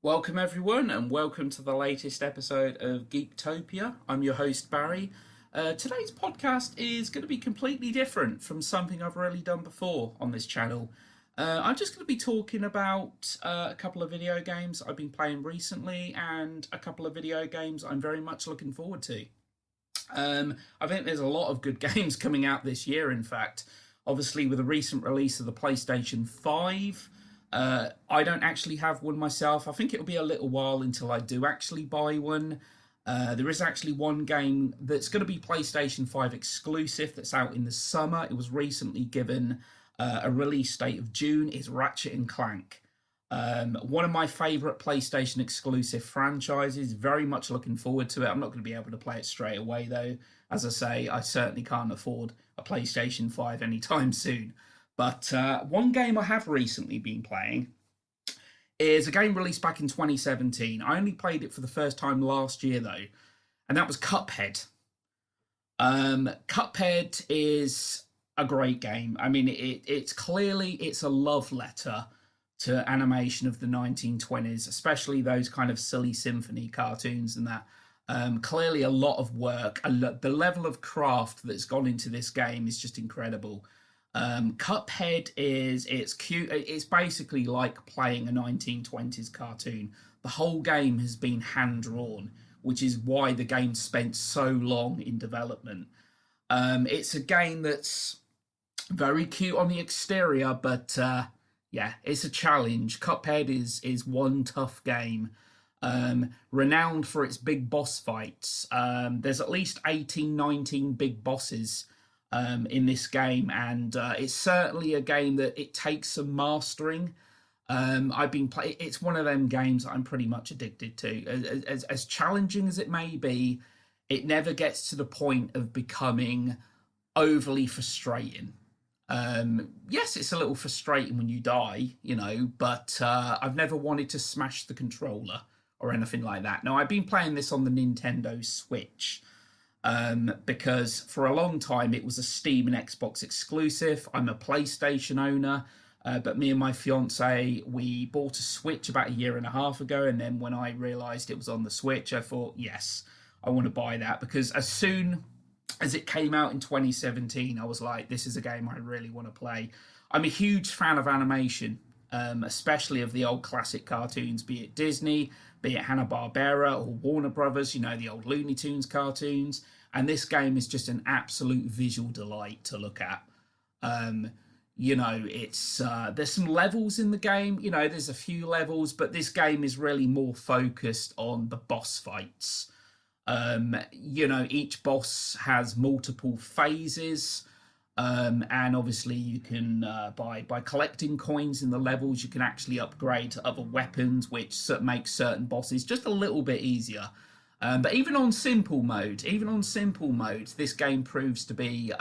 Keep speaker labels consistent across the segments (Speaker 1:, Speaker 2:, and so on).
Speaker 1: Welcome, everyone, and welcome to the latest episode of Geektopia. I'm your host, Barry. Today's podcast is going to be completely different from something I've really done before on this channel. I'm just going to be talking about a couple of video games I've been playing recently and a couple of video games I'm very much looking forward to. I think there's a lot of good games coming out this year, in fact. Obviously, with the recent release of the PlayStation 5, I don't actually have one myself. I think it'll be a little while until I do actually buy one. There is actually one game that's going to be PlayStation 5 exclusive that's out in the summer. It was recently given a release date of June. It's Ratchet and Clank. One of my favourite PlayStation exclusive franchises. Very much looking forward to it. I'm not going to be able to play it straight away, though. As I say, I certainly can't afford a PlayStation 5 anytime soon. But one game I have recently been playing is a game released back in 2017. I only played it for the first time last year, though, and that was Cuphead. Cuphead is a great game. I mean, it's clearly it's a love letter to animation of the 1920s, especially those kind of silly symphony cartoons and that. Clearly, a lot of work. The level of craft that's gone into this game is just incredible. Cuphead it's cute. It's basically like playing a 1920s cartoon. The whole game has been hand drawn, which is why the game spent so long in development. It's a game that's very cute on the exterior, but yeah, it's a challenge. Cuphead is one tough game. Renowned for its big boss fights. There's at least 18, 19 big bosses in this game, and it's certainly a game that it takes some mastering. I've been play. It's one of them games that I'm pretty much addicted to. As challenging as it may be, it never gets to the point of becoming overly frustrating. Yes, it's a little frustrating when you die, but I've never wanted to smash the controller or anything like that. Now, I've been playing this on the Nintendo Switch because for a long time it was a Steam and Xbox exclusive. I'm a PlayStation owner, but me and my fiance, we bought a Switch about a year and a half ago, and then when I realised it was on the Switch, I thought, yes, I want to buy that, because as soon as it came out in 2017, I was like, this is a game I really want to play. I'm a huge fan of animation, especially of the old classic cartoons, be it Disney, be it Hanna-Barbera or Warner Brothers, the old Looney Tunes cartoons. And this game is just an absolute visual delight to look at. It's there's some levels in the game. There's a few levels, but this game is really more focused on the boss fights. Each boss has multiple phases, and obviously you can by collecting coins in the levels, you can actually upgrade to other weapons, which makes certain bosses just a little bit easier. But even on simple mode, this game proves to be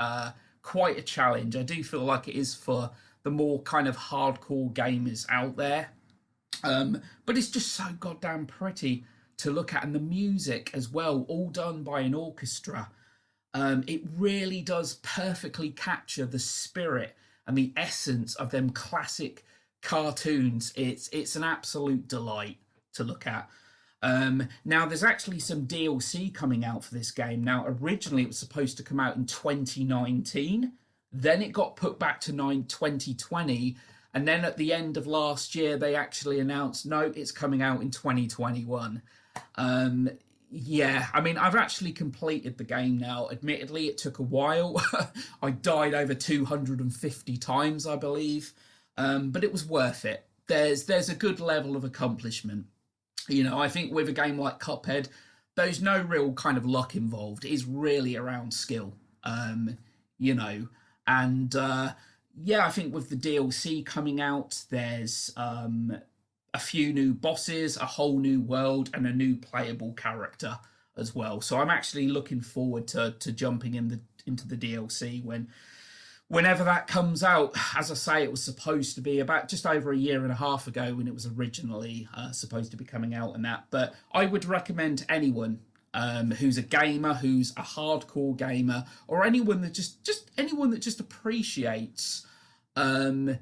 Speaker 1: quite a challenge. I do feel like it is for the more kind of hardcore gamers out there. But it's just so goddamn pretty to look at, and the music as well, all done by an orchestra. It really does perfectly capture the spirit and the essence of them classic cartoons. It's an absolute delight to look at. Now, there's actually some DLC coming out for this game. Now, originally it was supposed to come out in 2019. Then it got put back to 2020. And then at the end of last year, they actually announced, no, it's coming out in 2021. Yeah, I mean, I've actually completed the game now. Admittedly, it took a while. I died over 250 times, I believe. But it was worth it. There's a good level of accomplishment. I think with a game like Cuphead, there's no real kind of luck involved. It's really around skill. You know, and Yeah, I think with the DLC coming out, there's a few new bosses, a whole new world, and a new playable character as well. So I'm actually looking forward to jumping into the DLC whenever that comes out. As I say, it was supposed to be about just over a year and a half ago when it was originally supposed to be coming out and that. But I would recommend anyone who's a gamer, who's a hardcore gamer, or anyone that just anyone that just appreciates those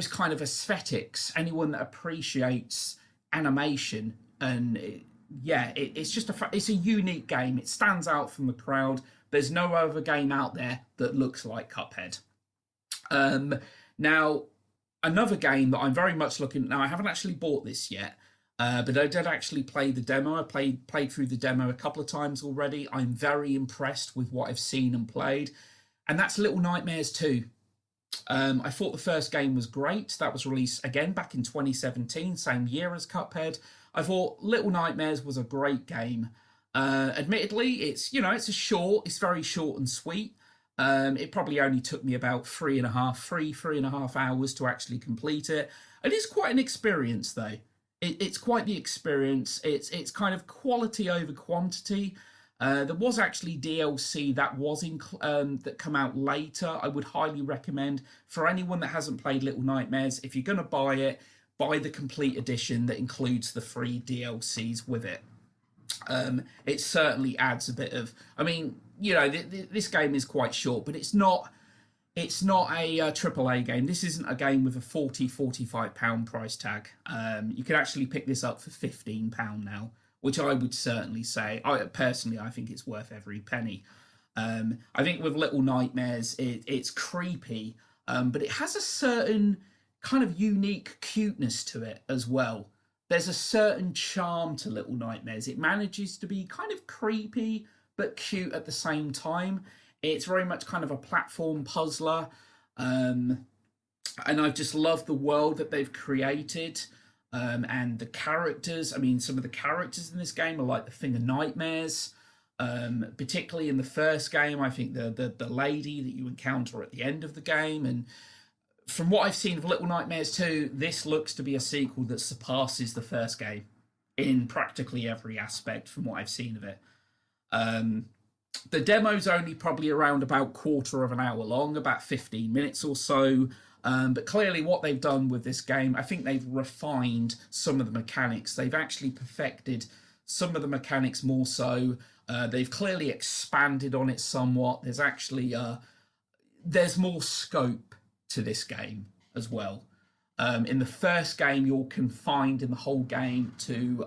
Speaker 1: kind of aesthetics, anyone that appreciates animation, and it's just it's a unique game. It stands out from the crowd. There's no other game out there that looks like Cuphead. Um, Now, another game that I'm very much looking. Now, I haven't actually bought this yet, but I did actually play the demo. I played through the demo a couple of times already. I'm very impressed with what I've seen and played, and that's Little Nightmares 2. I thought the first game was great. That was released again back in 2017, same year as Cuphead. I thought Little Nightmares was a great game. Admittedly, it's very short and sweet. It probably only took me about three and a half hours to actually complete it. It is quite an experience, though. It's quite the experience. It's kind of quality over quantity. There was actually DLC that come out later. I would highly recommend for anyone that hasn't played Little Nightmares. If you're going to buy it, buy the complete edition that includes the free DLCs with it. It certainly adds a bit of. I mean, this game is quite short, but it's not. It's not a AAA game. This isn't a game with a £45 price tag. You can actually pick this up for £15 now, which I would certainly say. I think it's worth every penny. I think with Little Nightmares, it's creepy, but it has a certain kind of unique cuteness to it as well. There's a certain charm to Little Nightmares. It manages to be kind of creepy but cute at the same time. It's very much kind of a platform puzzler. And I just love the world that they've created, and the characters. I mean, some of the characters in this game are like the Thing of Nightmares. Particularly in the first game, I think the lady that you encounter at the end of the game. And from what I've seen of Little Nightmares 2, this looks to be a sequel that surpasses the first game in practically every aspect from what I've seen of it. The demo's only probably around about quarter of an hour long, about 15 minutes or so. But clearly what they've done with this game, I think they've refined some of the mechanics. They've actually perfected some of the mechanics more so. They've clearly expanded on it somewhat. There's more scope to this game as well. In the first game, you're confined in the whole game to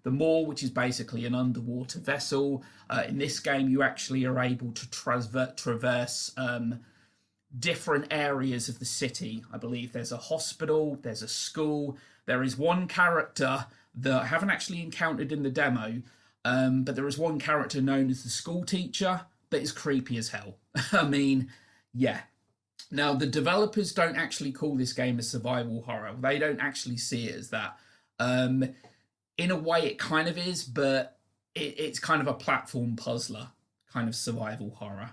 Speaker 1: the Maw, which is basically an underwater vessel. In this game, you actually are able to traverse different areas of the city. I believe there's a hospital, there's a school. There is one character that I haven't actually encountered in the demo, but there is one character known as the school teacher that is creepy as hell. I mean, yeah. Now, the developers don't actually call this game a survival horror. They don't actually see it as that. In a way, it kind of is, but it's kind of a platform puzzler, kind of survival horror.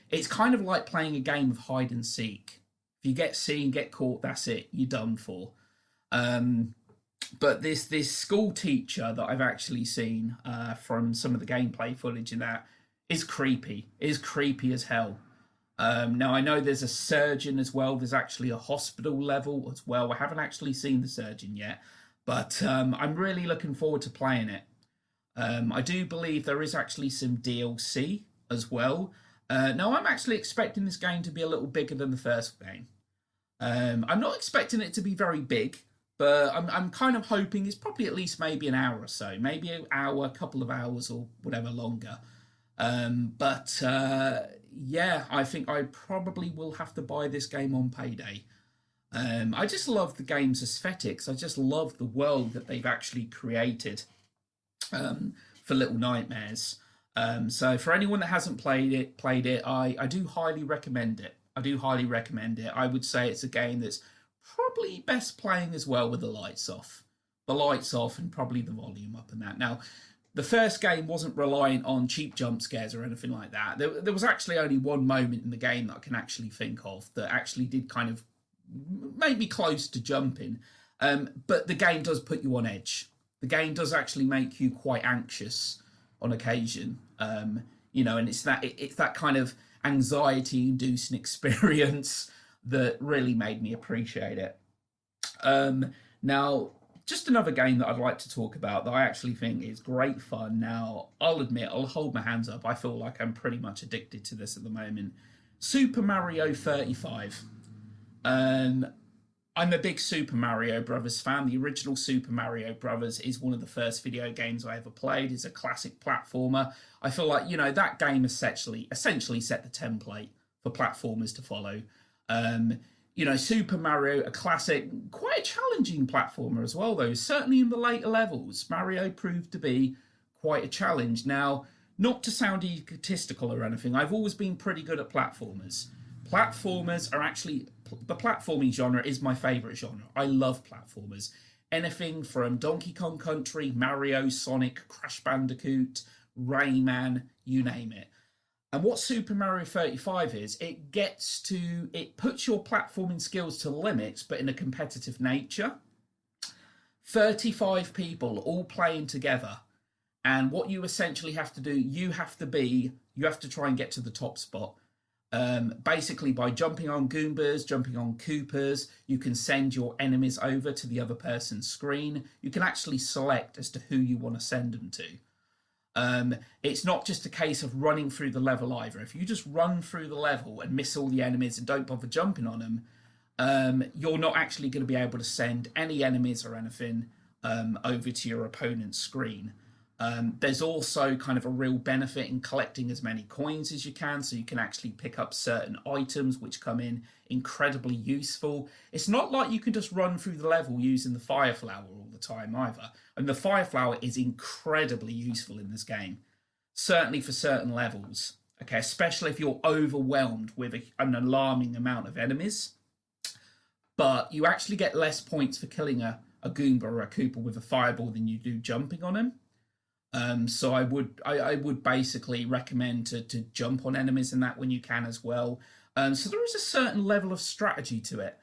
Speaker 1: It's kind of like playing a game of hide and seek. If you get seen, get caught, that's it. You're done for. But this school teacher that I've actually seen from some of the gameplay footage in that is creepy. Is creepy as hell. Now, I know there's a surgeon as well. There's actually a hospital level as well. I haven't actually seen the surgeon yet, but I'm really looking forward to playing it. I do believe there is actually some DLC as well. Now, I'm actually expecting this game to be a little bigger than the first game. I'm not expecting it to be very big, but I'm kind of hoping it's probably at least maybe an hour or so, maybe an hour, a couple of hours or whatever longer. Yeah, I think I probably will have to buy this game on payday. I just love the game's aesthetics. I just love the world that they've actually created for Little Nightmares. So for anyone that hasn't played it, I do highly recommend it. I would say it's a game that's probably best playing as well with the lights off. The lights off and probably the volume up and that. Now, the first game wasn't reliant on cheap jump scares or anything like that. There was actually only one moment in the game that I can actually think of that actually did kind of made me close to jumping. But the game does put you on edge. The game does actually make you quite anxious on occasion. And it's that kind of anxiety-inducing experience that really made me appreciate it. Now, just another game that I'd like to talk about that I actually think is great fun. Now, I'll admit, I'll hold my hands up. I feel like I'm pretty much addicted to this at the moment. Super Mario 35. I'm a big Super Mario Brothers fan. The original Super Mario Brothers is one of the first video games I ever played. It's a classic platformer. I feel like, that game essentially set the template for platformers to follow. Um, Super Mario, a classic, quite a challenging platformer as well, though. Certainly in the later levels, Mario proved to be quite a challenge. Now, not to sound egotistical or anything, I've always been pretty good at platformers. Platformers are actually, the platforming genre is my favourite genre. I love platformers. Anything from Donkey Kong Country, Mario, Sonic, Crash Bandicoot, Rayman, you name it. And what Super Mario 35 is, it puts your platforming skills to limits, but in a competitive nature. 35 people all playing together. And what you essentially have to do, you have to try and get to the top spot. Basically, by jumping on Goombas, jumping on Koopas, you can send your enemies over to the other person's screen. You can actually select as to who you want to send them to. It's not just a case of running through the level either. If you just run through the level and miss all the enemies and don't bother jumping on them, you're not actually going to be able to send any enemies or anything over to your opponent's screen. There's also kind of a real benefit in collecting as many coins as you can, so you can actually pick up certain items which come in incredibly useful. It's not like you can just run through the level using the fire flower all the time either. And the fire flower is incredibly useful in this game, certainly for certain levels. Okay, especially if you're overwhelmed with an alarming amount of enemies. But you actually get less points for killing a Goomba or a Koopa with a fireball than you do jumping on him. So I would basically recommend to jump on enemies in that when you can as well. So there is a certain level of strategy to it.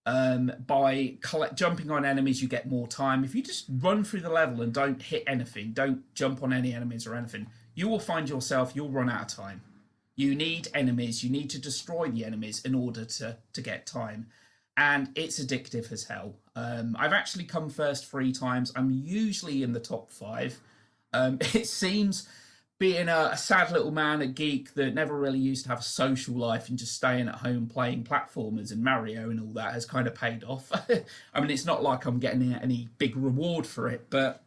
Speaker 1: By jumping on enemies, you get more time. If you just run through the level and don't hit anything, don't jump on any enemies or anything, you will find you'll run out of time. You need enemies. You need to destroy the enemies in order to get time. And it's addictive as hell. I've actually come first 3 times. I'm usually in the top 5. It seems being a sad little man, a geek that never really used to have a social life and just staying at home playing platformers and Mario and all that has kind of paid off. I mean, it's not like I'm getting any big reward for it, but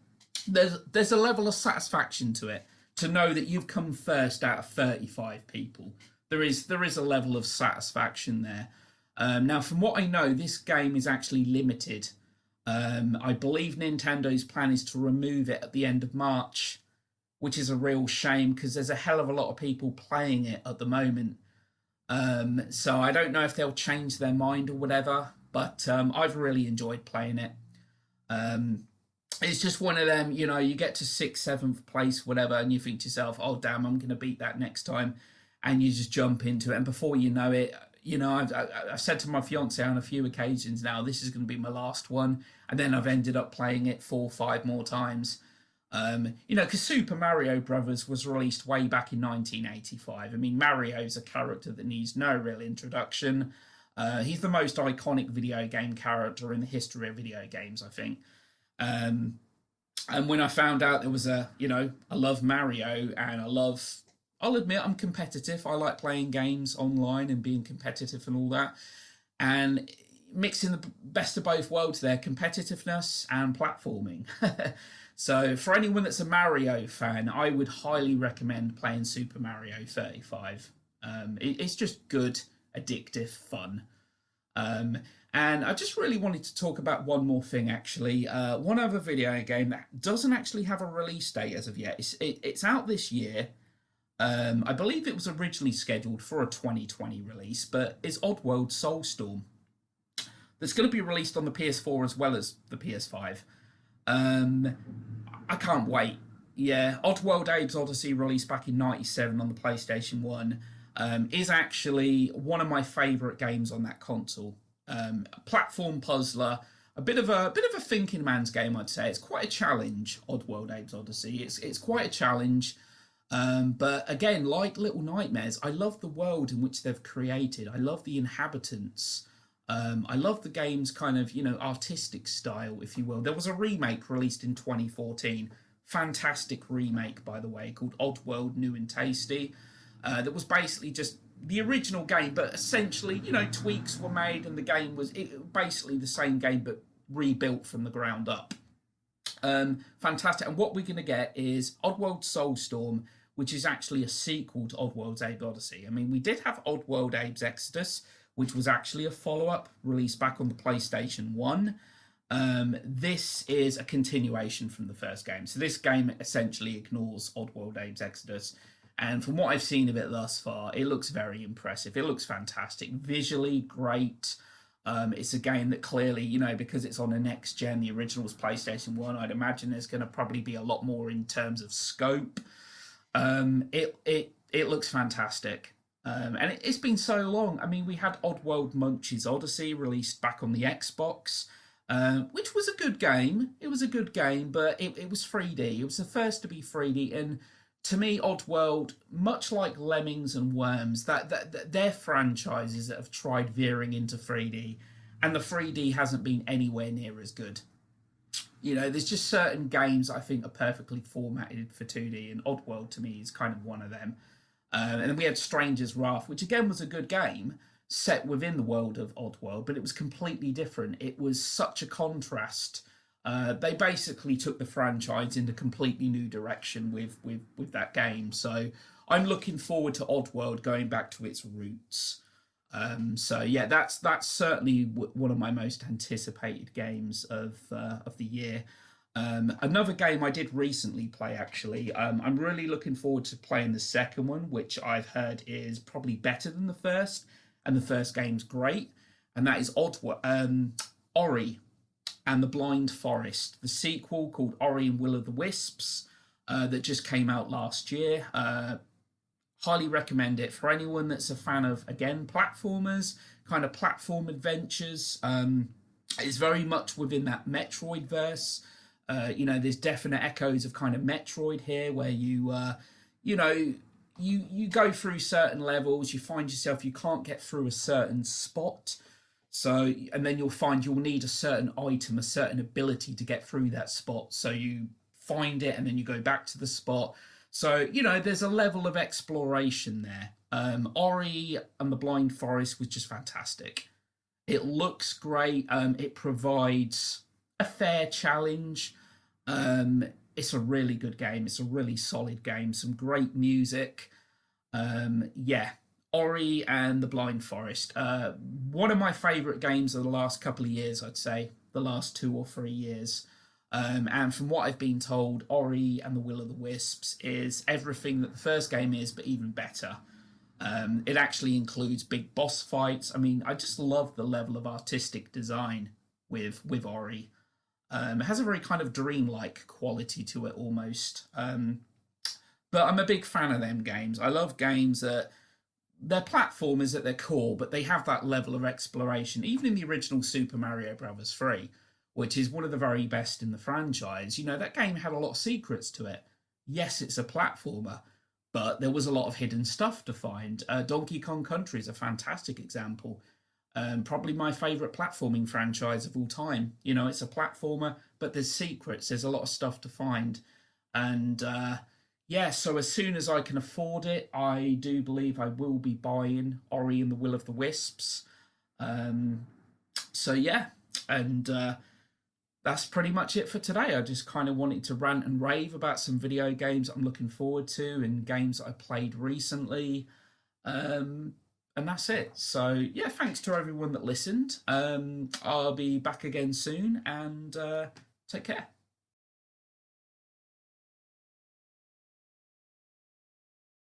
Speaker 1: there's a level of satisfaction to it to know that you've come first out of 35 people. There is a level of satisfaction there. Now, from what I know, this game is actually limited. I believe Nintendo's plan is to remove it at the end of March, which is a real shame because there's a hell of a lot of people playing it at the moment. So I don't know if they'll change their mind or whatever, but I've really enjoyed playing it. It's just one of them, you get to 6th, 7th place, whatever, and you think to yourself, oh, damn, I'm going to beat that next time. And you just jump into it. And before you know it, I've said to my fiance on a few occasions now, this is going to be my last one. And then I've ended up playing it 4 or 5 more times. Because Super Mario Brothers was released way back in 1985. I mean, Mario's a character that needs no real introduction. He's the most iconic video game character in the history of video games, I think. And when I found out there was I love Mario and I'll admit I'm competitive. I like playing games online and being competitive and all that. And mixing the best of both worlds there, competitiveness and platforming. So for anyone that's a Mario fan, I would highly recommend playing Super Mario 35. It's just good, addictive fun. And I just really wanted to talk about one more thing, actually. One other video game that doesn't actually have a release date as of yet. It's out this year. I believe it was originally scheduled for a 2020 release, but it's Oddworld Soulstorm. That's going to be released on the PS4 as well as the PS5. I can't wait. Yeah, Oddworld Abe's Odyssey, released back in '97 on the PlayStation 1, is actually one of my favourite games on that console. A platform puzzler, a bit of a thinking man's game, I'd say. It's quite a challenge, Oddworld Abe's Odyssey. It's quite a challenge. But again, like Little Nightmares, I love the world in which they've created. I love the inhabitants. I love the game's kind of, artistic style, if you will. There was a remake released in 2014. Fantastic remake, by the way, called Oddworld New and Tasty. That was basically just the original game, but essentially, you know, tweaks were made, and the game was basically the same game but rebuilt from the ground up. Fantastic. And what we're going to get is Oddworld Soulstorm, which is actually a sequel to Oddworld's Abe Odyssey. I mean, we did have Oddworld Abe's Exodus, which was actually a follow up released back on the PlayStation 1. This is a continuation from the first game. So this game essentially ignores Oddworld Abe's Exodus. And from what I've seen of it thus far, it looks very impressive. It looks fantastic. Visually great. It's a game that clearly, you know, because it's on a next gen, the original was PlayStation 1, I'd imagine there's going to probably be a lot more in terms of scope. It looks fantastic. And it's been so long. I mean, we had Oddworld Munch's Odyssey released back on the Xbox, which was a good game. It was a good game, but it was 3D. It was the first to be 3D. And to me, Oddworld, much like Lemmings and Worms, that they're franchises that have tried veering into 3D, and the 3D hasn't been anywhere near as good. You know, there's just certain games I think are perfectly formatted for 2D, and Oddworld to me is kind of one of them. And then we had Stranger's Wrath, which again was a good game set within the world of Oddworld, but it was completely different. It was such a contrast. They basically took the franchise in a completely new direction with that game. So I'm looking forward to Oddworld going back to its roots. So yeah, that's certainly one of my most anticipated games of the year. Another game I did recently play, actually. I'm really looking forward to playing the second one, which I've heard is probably better than the first, and the first game's great, and that is Ori and the Blind Forest, the sequel called Ori and Will of the Wisps, that just came out last year. Highly recommend it for anyone that's a fan of, again, platformers, kind of platform adventures. It's very much within that Metroid verse. You know, there's definite echoes of kind of Metroid here, where you know, you go through certain levels, you find yourself you can't get through a certain spot, so and then you'll find you'll need a certain item, a certain ability to get through that spot. So you find it, and then you go back to the spot. So you know, there's a level of exploration there. Ori and the Blind Forest was just fantastic. It looks great. It provides a fair challenge. It's a really good game. It's a really solid game. Some great music. Yeah, Ori and the Blind Forest. One of my favourite games of the last couple of years, I'd say, the last 2 or 3 years. And from what I've been told, Ori and the Will of the Wisps is everything that the first game is, but even better. It actually includes big boss fights. I mean, I just love the level of artistic design with Ori. It has a very kind of dreamlike quality to it almost. But I'm a big fan of them games. I love games that they're platformers at their core, but they have that level of exploration. Even in the original Super Mario Bros. 3, which is one of the very best in the franchise, you know, that game had a lot of secrets to it. Yes, it's a platformer, but there was a lot of hidden stuff to find. Donkey Kong Country is a fantastic example. Probably my favourite platforming franchise of all time. You know, it's a platformer, but there's secrets. There's a lot of stuff to find. And yeah, so as soon as I can afford it, I do believe I will be buying Ori and the Will of the Wisps. So yeah, and that's pretty much it for today. I just kind of wanted to rant and rave about some video games I'm looking forward to and games that I played recently. And that's it. So yeah, thanks to everyone that listened. I'll be back again soon, and take care.